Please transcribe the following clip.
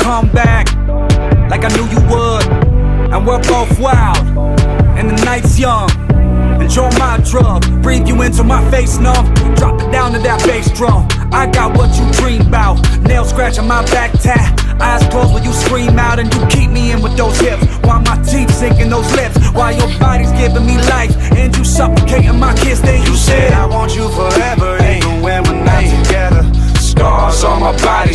come back like I knew you would. And we're both wild, and the night's young. Enjoy my drug, breathe you into my face numb. Drop it down to that bass drum. I got what you dream about. Nails scratching my back tat. Eyes closed when you scream out, and you keep me in with those hips, while my teeth sink in those lips, while your body's giving me life, and you suffocating my kiss. Then you said I want you forever, even when we're not together. Scars on my body,